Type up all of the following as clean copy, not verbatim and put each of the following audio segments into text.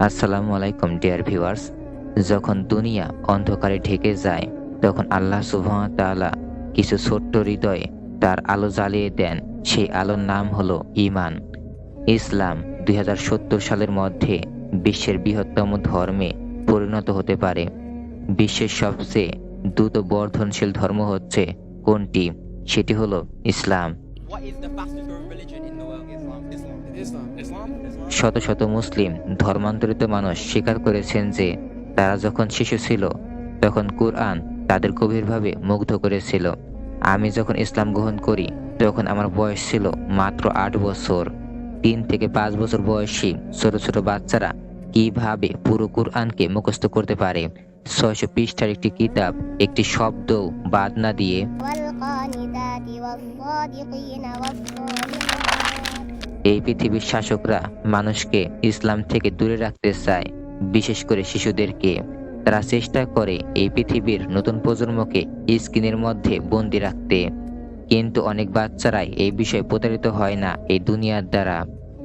আসসালামু আলাইকুম dear viewers. যখন দুনিয়া অন্ধকারে ঢেকে যায় তখন আল্লাহ সুবহানাহু ওয়া তাআলা কিছু ছোট্ট হৃদয়ে তার আলো জ্বালিয়ে দেন। সেই আলোর নাম হলো ঈমান। ইসলাম ২০৭০ সালের মধ্যে বিশ্বের বৃহত্তম ধর্মে পরিণত হতে পারে। বিশ্বের সবচেয়ে দ্রুত বর্ধনশীল ধর্ম হচ্ছে কোনটি? সেটি হলো ইসলাম। What is the fastest growing religion in the world? Islam. শত শত মুসলিম ধর্মান্তরিত মানুষ স্বীকার করেছেন যে তারা যখন শিশু ছিল তখন কুরআন তাদের গভীরভাবে মুগ্ধ করেছিল। আমি যখন ইসলাম গ্রহণ করি তখন আমার বয়স ছিল মাত্র ৮ বছর। ৩ থেকে ৫ বছর বয়সী ছোট ছোট বাচ্চারা কিভাবে পুরো কুরআনকে মুখস্থ করতে পারে? ৬০০ পৃষ্ঠার একটি কিতাব একটি শব্দও বাদ না দিয়ে। والقانتات والصادقين والصالحات এই পৃথিবীর শাসকরা মানুষকে ইসলাম থেকে দূরে রাখতে চায়, বিশেষ করে শিশুদেরকে। তারা চেষ্টা করে এই পৃথিবীর নতুন প্রজন্মকে স্ক্রিনের মধ্যে বন্দি রাখতে। কিন্তু অনেক বাচ্চারাই এই বিষয়ে প্রতারিত হয় না এই দুনিয়ার দ্বারা।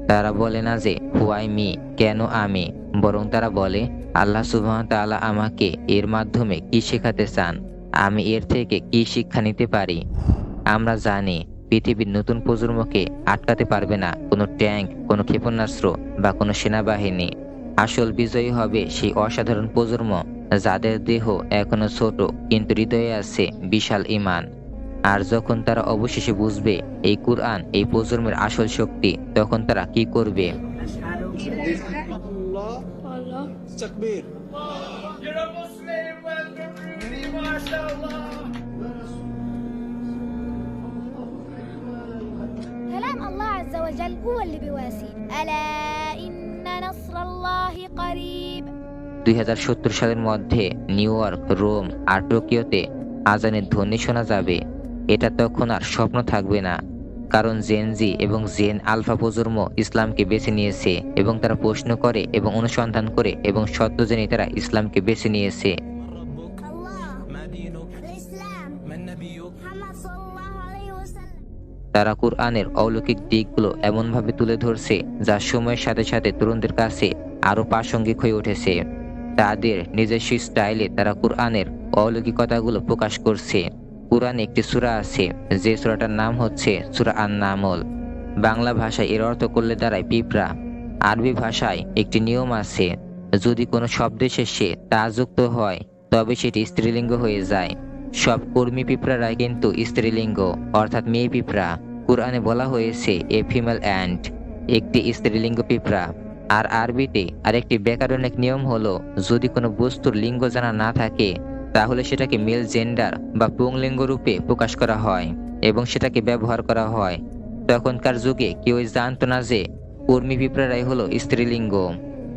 তারা বলে না যে হুয়াই মি, কেন আমি, বরং তারা বলে আল্লাহ সুবহানাহু ওয়া তাআলা আমাকে এর মাধ্যমে কি শেখাতে চান, আমি এর থেকে কি শিক্ষা নিতে পারি। আমরা জানি পৃথিবীর নতুন প্রজন্মকে আটকাতে পারবে না কোনো ট্যাঙ্ক, কোনো ক্ষেপণাস্ত্র বা কোনো সেনাবাহিনী। আসল বিজয়ী হবে সেই অসাধারণ প্রজন্ম যাদের দেহ এখনো ছোট কিন্তু হৃদয়ে আছে বিশাল ঈমান। আর যখন তারা অবশেষে বুঝবে এই কুরআন এই প্রজন্মের আসল শক্তি, তখন তারা কি করবে? Allah takbir. You're a Muslim, welcome Rudy, mashallah. كلام الله عز وجل هو اللي بيواسينا ألا إن نصر الله قريب ২০৭০ সালের মধ্যে নিউ ইয়র্ক, রোম আর টোকিওতে আজানের ধ্বনি শোনা যাবে। এটা তখন আর স্বপ্ন থাকবে না, কারণ জেনজি এবং জেন আলফা প্রজন্ম ইসলামকে বেছে নিয়েছে এবং তারা প্রশ্ন করে এবং অনুসন্ধান করে এবং সত্য জেনে তারা ইসলামকে বেছে নিয়েছে। الله ما دينك? الإسلام من نبيك? محمد صلى الله عليه وسلم তারা কুরআনের অলৌকিক দিকগুলো এমনভাবে তুলে ধরছে যা সময়ের সাথে সাথে তরুণদের কাছে আরও প্রাসঙ্গিক হয়ে উঠেছে। তাদের নিজস্ব স্টাইলে তারা কুরআনের অলৌকিকতাগুলো প্রকাশ করছে। কুরআনে একটি সূরা আছে যে সূরাটার নাম হচ্ছে সূরা আন-নামল। বাংলা ভাষায় এর অর্থ করলে দাঁড়ায় পিঁপড়া। আরবি ভাষায় একটি নিয়ম আছে, যদি কোনো শব্দের শেষে তা যুক্ত হয় তবে সেটি স্ত্রীলিঙ্গ হয়ে যায়। সব কর্মী পিঁপড়ারাই কিন্তু স্ত্রীলিঙ্গ, অর্থাৎ মেয়ে পিঁপড়া। কুরআনে বলা হয়েছে এ ফিমেল অ্যান্ট, একটি স্ত্রীলিঙ্গ পিঁপড়া। আর আরবিতে আরেকটি ব্যাকরণিক নিয়ম হলো, যদি কোনো বস্তুর লিঙ্গ জানা না থাকে তাহলে সেটাকে মেল জেন্ডার বা পুংলিঙ্গ রূপে প্রকাশ করা হয় এবং সেটাকে ব্যবহার করা হয়। তখনকার যুগে কেউই জানতো না যে কর্মী পিঁপড়ারাই হলো স্ত্রীলিঙ্গ।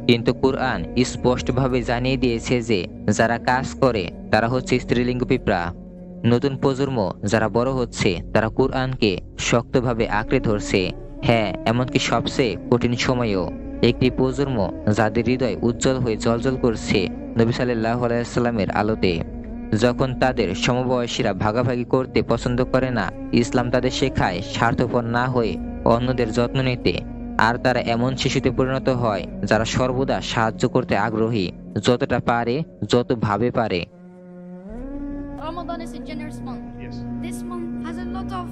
কিন্তু কুরআন স্পষ্টভাবে জানিয়ে দিয়েছে যে যারা কাজ করে তারা হচ্ছে স্ত্রীলিঙ্গ পিঁপড়া। নতুন প্রজন্ম যারা বড় হচ্ছে তারা কুরআনকে শক্তভাবে আঁকড়ে ধরছে। হ্যাঁ, এমনকি সবচেয়ে কঠিন সময়েও। একটি প্রজন্ম যাদের হৃদয় উজ্জ্বল হয়ে জ্বলজ্বল করছে নবী সাল্লাল্লাহু আলাইহি ওয়াসাল্লামের আলোতে। যখন তাদের সমবয়সীরা ভাগাভাগি করতে পছন্দ করে না, ইসলাম তাদের শেখায় স্বার্থপর না হয়ে অন্যদের যত্ন নিতে। আর তারা এমন শিশুতে পরিণত হয় যারা সর্বদা সাহায্য করতে আগ্রহী, যতটা পারে, যতভাবে পারে। Ramadan is a generous month. Yes. This month has a lot of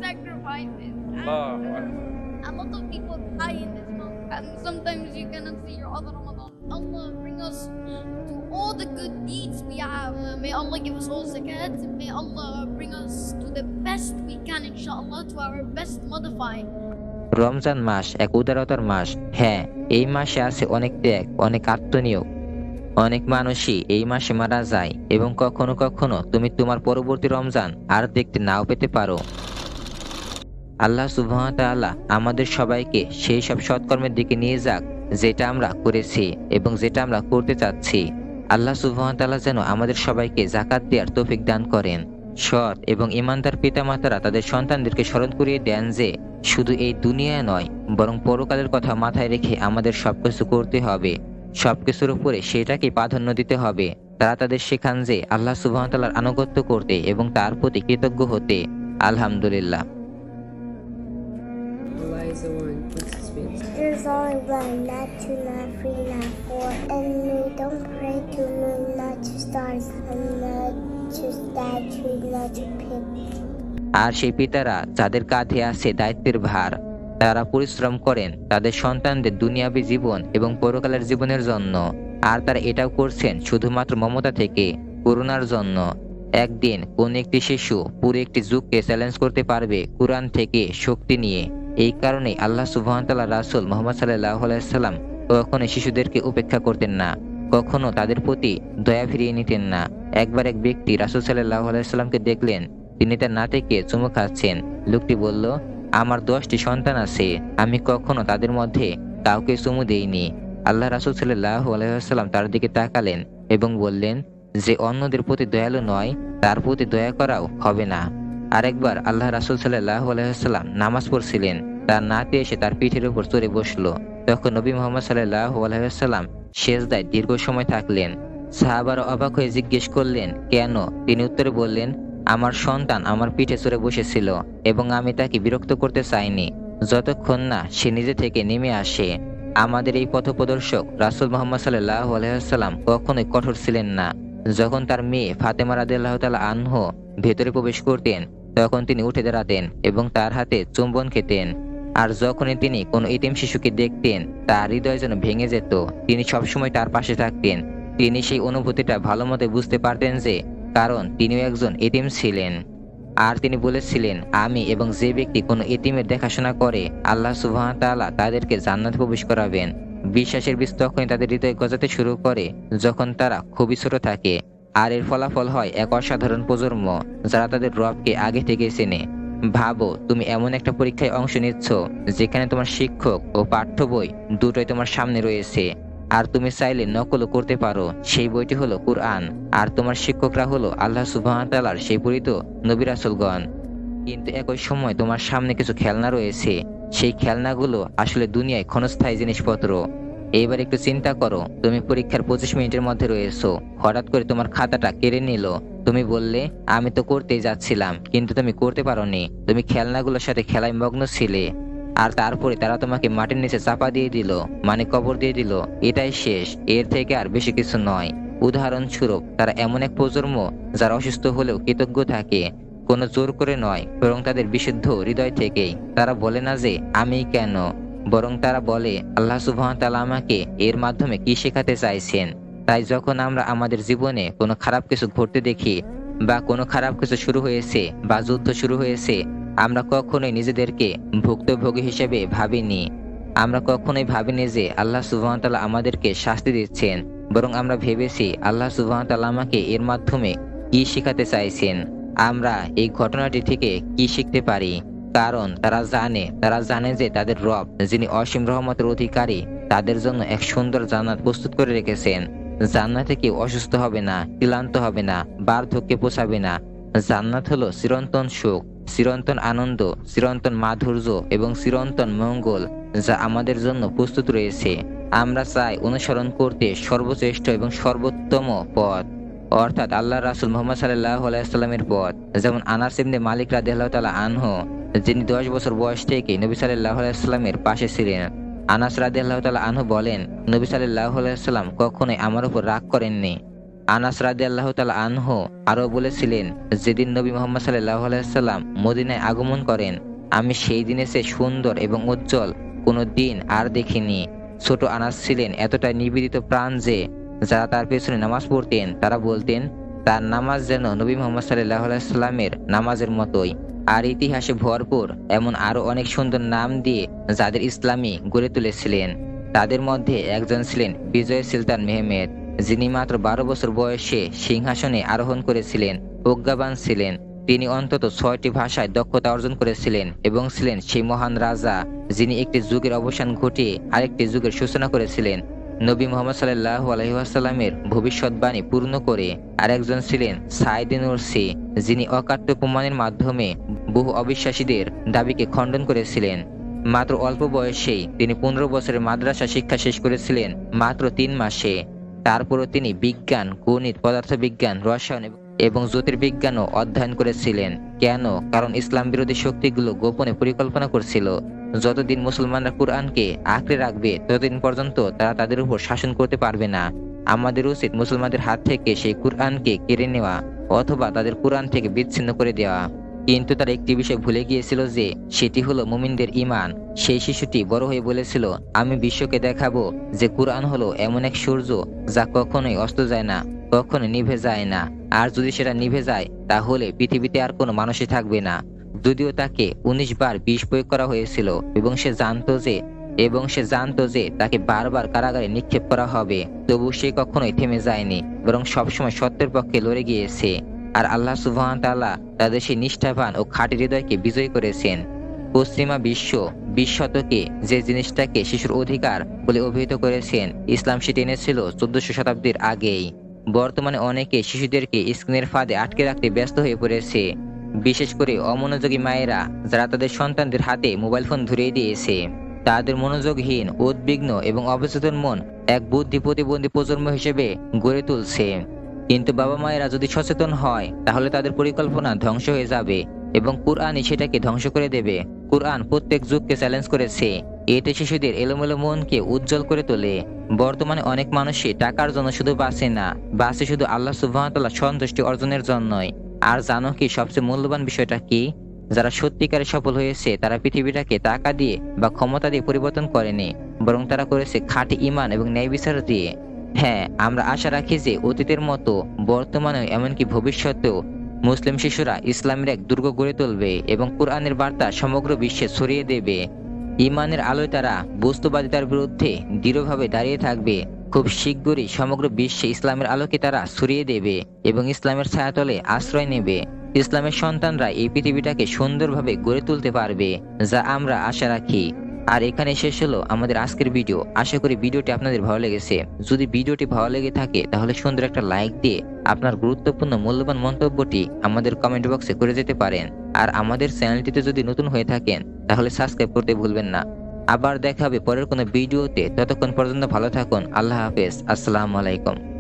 sacrifices. A lot of people die in this month. And sometimes you cannot see your other Ramadan. Allah bring us to all the good deeds we have. May Allah give us all zakat. May Allah bring us to the best we can, inshallah, to our best modify. Ramzan মাস এক উদারতার মাস। হ্যাঁ, এই মাসে আছে অনেক ত্যাগ, অনেক আত্মনিয়োগ। অনেক মানুষই এই মাসে মারা যায় এবং কখনো কখনো তুমি তোমার পরবর্তী রমজান আর দেখতে নাও পেতে পারো। আল্লাহ সুবহানাহু ওয়া তাআলা আমাদের সবাইকে সেই সব সৎকর্মের দিকে নিয়ে যাক যেটা আমরা করেছি এবং যেটা আমরা করতে চাচ্ছি। আল্লাহ সুবহানাহু ওয়া তাআলা যেন আমাদের সবাইকে যাকাত দেওয়ার তৌফিক দান করেন। সৎ এবং ঈমানদার পিতামাতারা তাদের সন্তানদেরকে স্মরণ করিয়ে দেন যে শুধু এই দুনিয়ায় নয় বরং পরকালের কথা মাথায় রেখে আমাদের সবকিছু করতে হবে, সবকিছুর উপরে সেটাকে প্রাধান্য দিতে হবে। তারা তাদের শেখান যে আল্লাহ সুবহানাহু ওয়া তাআলার আনুগত্য করতে এবং তার প্রতি কৃতজ্ঞ হতে। আলহামদুলিল্লাহ। Allah is the one, peace be. There's only one, not two, not three, not four, আর সেই পিতারা যাদের কাঁধে আছে দায়িত্বের ভার, তারা পরিশ্রম করেন তাদের সন্তানদের দুনিয়াবী জীবন এবং পরকালের জীবনের জন্য। আর তারা এটাও করছেন শুধুমাত্র মমতা থেকে, করুণার জন্য। একদিন কোন একটি শিশু পুরো একটি যুগকে চ্যালেঞ্জ করতে পারবে কোরআন থেকে শক্তি নিয়ে। এই কারণে আল্লাহ সুবহানাহু ওয়া তাআলা রাসূল মুহাম্মদ সাল্লাল্লাহু আলাইহি ওয়াসাল্লাম কখনো শিশুদেরকে উপেক্ষা করতেন না, কখনো তাদের প্রতি দয়া ফিরিয়ে নিতেন না। একবার এক ব্যক্তি রাসূল সাল্লাল্লাহু আলাইহি ওয়াসাল্লামকে দেখলেন, তিনি তার নাতিকে চুমু খাচ্ছেন। লোকটি বলল, আমার 10টি সন্তান আছে, আমি কখনো তাদের মধ্যে কাউকে চুমু দেইনি। আল্লাহ রাসূল সাল্লাল্লাহু আলাইহি ওয়াসাল্লাম তার দিকে তাকালেন এবং বললেন, যে অন্যদের প্রতি দয়ালু নয় তার প্রতি দয়া করাও হবে না। আরেকবার আল্লাহ রাসূল সাল্লাল্লাহু আলাইহি ওয়াসাল্লাম নামাজ পড়ছিলেন, তার নাতি এসে তার পিঠের উপর চড়ে বসলো। তখন নবী মুহাম্মদ সাল্লাল্লাহু আলাইহি ওয়াসাল্লাম সেজদায় দীর্ঘ সময় থাকলেন। সাহাবারা অবাক হয়ে জিজ্ঞেস করলেন, কেন? তিনি উত্তরে বললেন, আমার সন্তান আমার পিঠে চড়ে বসেছিল এবং আমি তাকে বিরক্ত করতে চাইনি যতক্ষণ না সে নিজে থেকে নেমে আসে। আমাদের এই পথপ্রদর্শক রাসূল মুহাম্মদ সাল্লাল্লাহু আলাইহি ওয়াসাল্লাম কখনোই কঠোর ছিলেন না। যখন তার মেয়ে ফাতেমা রাদিয়াল্লাহু তাআলা আনহা ভেতরে প্রবেশ করতেন, তখন তিনি উঠে দাঁড়াতেন এবং তার হাতে চুম্বন খেতেন। আর যখনই তিনি কোনো এতিম শিশুকে দেখতেন, তার হৃদয় যেন ভেঙে যেত। তিনি সবসময় তার পাশে থাকতেন। তিনি সেই অনুভূতিটা ভালো মতো বুঝতে পারতেন, যে কারণ তিনিও একজন এতিম ছিলেন। আর তিনি বলেছিলেন, আমি এবং যে ব্যক্তি কোনো এতিমের দেখাশোনা করে, আল্লাহ সুবহানাহু ওয়া তাআলা তাদেরকে জান্নাতে প্রবেশ করাবেন। বিশ্বাসের বীজ তখনই তাদের হৃদয়ে গজাতে শুরু করে যখন তারা খুবই ছোট থাকে। আর এর ফলাফল হয় এক অসাধারণ প্রজন্ম যারা তাদের রবকে আগে থেকে চেনে। ভাবো, তুমি এমন একটা পরীক্ষায় অংশ নিচ্ছ যেখানে তোমার শিক্ষক ও পাঠ্য বই দুটোই তোমার সামনে রয়েছে। আর তুমি চাইলে নকলও করতে পারো। সেই বইটি হলো কুরআন, আর তোমার শিক্ষকরা হলো আল্লাহ সুবহানাহু ওয়া তাআলার সেই পরিচিত নবী রাসূলগণ। কিন্তু একই সময় তোমার সামনে কিছু খেলনা রয়েছে। সেই খেলনাগুলো আসলে দুনিয়ায় ক্ষণস্থায়ী জিনিসপত্র। এইবার একটু চিন্তা করো, তুমি পরীক্ষার 25 মিনিটের মধ্যে রয়েছো, হঠাৎ করে তোমার খাতাটা কেড়ে নিল। তুমি বললে, আমি তো করতেই যাচ্ছিলাম, কিন্তু তুমি করতে পারোনি। তুমি খেলনাগুলোর সাথে খেলায় মগ্ন ছিলে। আর তারপরে তারা তোমাকে মাটির নিচে চাপা দিয়ে দিল, মানে কবর দিয়ে দিল। এটাই শেষ, এর থেকে আর বেশি কিছু নয়। উদাহরণস্বরূপ, তারা এমন এক প্রজন্ম যারা অসুস্থ হলেও কৃতজ্ঞ থাকে, কোনো জোর করে নয়, বরং তাদের বিশুদ্ধ হৃদয় থেকেই। তারা বলে না যে আমি কেন, বরং তারা বলে আল্লাহ সুবহানাহু ওয়া তাআলা আমাকে এর মাধ্যমে কি শেখাতে চাইছেন। তাই যখন আমরা আমাদের জীবনে কোনো খারাপ কিছু ঘটতে দেখি, বা কোনো খারাপ কিছু শুরু হয়েছে বা যুদ্ধ শুরু হয়েছে, আমরা কখনোই নিজেদেরকে ভুক্তভোগী হিসেবে ভাবিনি। আমরা কখনোই ভাবিনি যে আল্লাহ সুবহানাহু ওয়া তাআলা আমাদেরকে শাস্তি দিচ্ছেন, বরং আমরা ভেবেছি আল্লাহ সুবহানাহু ওয়া তাআলা আমাকে এর মাধ্যমে কি শেখাতে চাইছেন। আমরা এই ঘটনাটি থেকে কি শিখতে পারি? কারণ তারা জানে যে তাদের রব, যিনি অসীম রহমতের অধিকারী, তাদের জন্য এক সুন্দর জান্নাত প্রস্তুত করে রেখেছেন। জান্নাতে কেউ অসুস্থ হবে না, ক্লান্ত হবে না, বার্ধক্যে পৌঁছাবে না। জান্নাত হলো চিরন্তন সুখ, চিরন্তন আনন্দ, চিরন্তন মাধুর্য এবং চিরন্তন মঙ্গল, যা আমাদের জন্য প্রস্তুত রয়েছে। আমরা চাই অনুসরণ করতে সর্বশ্রেষ্ঠ এবং সর্বোত্তম পথ, অর্থাৎ আল্লাহ রাসূল মুহাম্মদ সাল্লাল্লাহু আলাইহি ওয়াসাল্লামের পথ। যেমন আনাস ইবনে মালিক রাদিয়াল্লাহু তাআলা আনহু, যিনি 10 বছর বয়স থেকে নবী সাল্লাল্লাহু আলাইহি ওয়াসাল্লামের পাশে ছিলেন। আনাস রাদিয়াল্লাহু তাআলা আনহু বলেন, নবী সাল্লাল্লাহু আলাইহি ওয়াসাল্লাম কখনোই আমার উপর রাগ করেননি। আনাস রাদিয়াল্লাহু তাআলা আনহু আরো বলেছিলেন, যেদিন নবী মুহাম্মদ সাল্লাল্লাহু আলাইহি ওয়াসাল্লাম মদিনায় আগমন করেন, আমি সেই দিনের চেয়ে সুন্দর এবং উজ্জ্বল কোনো দিন আর দেখিনি। ছোট আনাস ছিলেন এতটাই নিবেদিত প্রাণ যে যারা তার পেছনে নামাজ পড়তেন তারা বলতেন, তার নামাজ যেন নবী মুহাম্মদ সাল্লাল্লাহু আলাইহি ওয়াসাল্লামের নামাজের মতোই। আর ইতিহাসে ভরপুর এমন আরো অনেক সুন্দর নাম দিয়ে যাদের ইসলামী গড়ে তুলেছিলেন। তাদের মধ্যে একজন ছিলেন বিজয় সুলতান মেহমেদ, যিনি মাত্র 12 বছর বয়সে সিংহাসনে আরোহণ করেছিলেন। প্রজ্ঞাবান ছিলেন। তিনি অন্তত 6টি ভাষায় দক্ষতা অর্জন করেছিলেন এবং ছিলেন সেই মহান রাজা যিনি একটি যুগের অবসান ঘটিয়ে আরেকটি যুগের সূচনা করেছিলেন, নবী মুহাম্মদ সাল্লাল্লাহু আলাইহি ওয়াসাল্লামের ভবিষ্যৎবাণী পূর্ণ করে। আর একজন ছিলেন সাঈদ নুরসি, যিনি অকাট্য প্রমাণের মাধ্যমে বহু অবিশ্বাসীদের দাবিকে খণ্ডন করেছিলেন। মাত্র অল্প বয়সেই তিনি 15 বছরের মাদ্রাসা শিক্ষা শেষ করেছিলেন মাত্র 3 মাসে। তারপরও তিনি বিজ্ঞান, গণিত, পদার্থবিজ্ঞান, রসায়ন এবং জ্যোতির্বিজ্ঞানও অধ্যয়ন করেছিলেন। কেন? কারণ ইসলাম বিরোধী শক্তিগুলো গোপনে পরিকল্পনা করছিল, যতদিন মুসলমানরা কুরআনকে আঁকড়ে রাখবে ততদিন পর্যন্ত তারা তাদের উপর শাসন করতে পারবে না। আমাদের উচিত মুসলমানদের হাত থেকে সেই কুরআনকে কেড়ে নেওয়া অথবা তাদের কুরআন থেকে বিচ্ছিন্ন করে দেওয়া। কিন্তু তারা একটি বিষয় ভুলে গিয়েছিল যে সেটি হলো মুমিনদের ঈমান। সেই শিশুটি বড় হয়ে বলেছিল, আমি বিশ্বকে দেখাবো যে কুরআন হলো এমন এক সূর্য যা কখনোই অস্ত যায় না, কখনো নিভে যায় না। আর যদি সেটা নিভে যায় তাহলে পৃথিবীতে আর কোনো মানুষই থাকবে না। যদিও তাকে 19 বার বিষ প্রয়োগ করা হয়েছিল এবং সে জানতো যে তাকে বারবার কারাগারে নিক্ষেপ করা হবে, তবু সে কখনোই থেমে যায়নি, বরং সবসময় সত্যের পক্ষে লড়ে গিয়েছে। আর আল্লাহ সুবহানাহু ওয়া তাআলা তাদের সেই নিষ্ঠাবান ও খাঁটি হৃদয়কে বিজয়ী করেছেন। পশ্চিমা বিশ্ব 20 শতকে যে জিনিসটাকে শিশুর অধিকার বলে অভিহিত করেছেন, ইসলাম সেটি এনেছিল 1400 শতাব্দীর আগেই। বর্তমানে অনেকে শিশুদেরকে স্ক্রিনের ফাঁদে আটকে রাখতে ব্যস্ত হয়ে পড়েছে, বিশেষ করে অমনোযোগী মায়েরা যারা তাদের সন্তানদের হাতে মোবাইল ফোন ধরিয়ে দিয়েছে। তাদের মনোযোগহীন, উদ্বিগ্ন এবং অবচেতন মন এক বুদ্ধি প্রতিবন্ধী প্রজন্ম হিসেবে গড়ে তুলছে। কিন্তু বাবা মায়েরা যদি সচেতন হয় তাহলে তাদের পরিকল্পনা ধ্বংস হয়ে যাবে এবং কুরআনই সেটাকে ধ্বংস করে দেবে। কুরআন প্রত্যেক যুগকে চ্যালেঞ্জ করেছে, এতে শিশুদের এলোমেলো মনকে উজ্জ্বল করে তোলে। বর্তমানে অনেক মানুষই টাকার জন্য শুধু বাঁচে না, বাঁচে শুধু আল্লাহ সুবহানাহু ওয়া তাআলার সন্তুষ্টি অর্জনের জন্যই। আর জানো কি সবচেয়ে মূল্যবান বিষয়টা কি? যারা সত্যিকারে সফল হয়েছে তারা পৃথিবীটাকে টাকা দিয়ে বা ক্ষমতা দিয়ে পরিবর্তন করেনি, বরং তারা করেছে খাঁটি ঈমান এবং ন্যায় বিচার দিয়ে। হ্যাঁ, আমরা আশা রাখি যে অতীতের মতো বর্তমানেও এমনকি ভবিষ্যতেও মুসলিম শিশুরা ইসলামের এক দুর্গ গড়ে তুলবে এবং কুরআনের বার্তা সমগ্র বিশ্বে ছড়িয়ে দেবে। ঈমানের আলোয় তারা বস্তুবাদিতার বিরুদ্ধে দৃঢ়ভাবে দাঁড়িয়ে থাকবে। খুব শীঘ্রই সমগ্র বিশ্বে ইসলামের আলোকে তারা ছড়িয়ে দেবে এবং ইসলামের ছায়াতলে আশ্রয় নেবে। ইসলামের সন্তানরা এই পৃথিবীটাকে সুন্দরভাবে গড়ে তুলতে পারবে, যা আমরা আশা রাখি। আর এখানে শেষ হলো আমাদের আজকের ভিডিও। আশা করি ভিডিওটি আপনাদের ভালো লেগেছে। যদি ভিডিওটি ভালো লেগে থাকে তাহলে সুন্দর একটা লাইক দিয়ে আপনার গুরুত্বপূর্ণ মূল্যবান মন্তব্যটি আমাদের কমেন্ট বক্সে করে যেতে পারেন। আর আমাদের চ্যানেলটিতে যদি নতুন হয়ে থাকেন তাহলে সাবস্ক্রাইব করতে ভুলবেন না। আবার দেখা হবে পরের কোনো ভিডিওতে। ততক্ষণ পর্যন্ত ভালো থাকুন। আল্লাহ হাফেজ। আসসালামু আলাইকুম।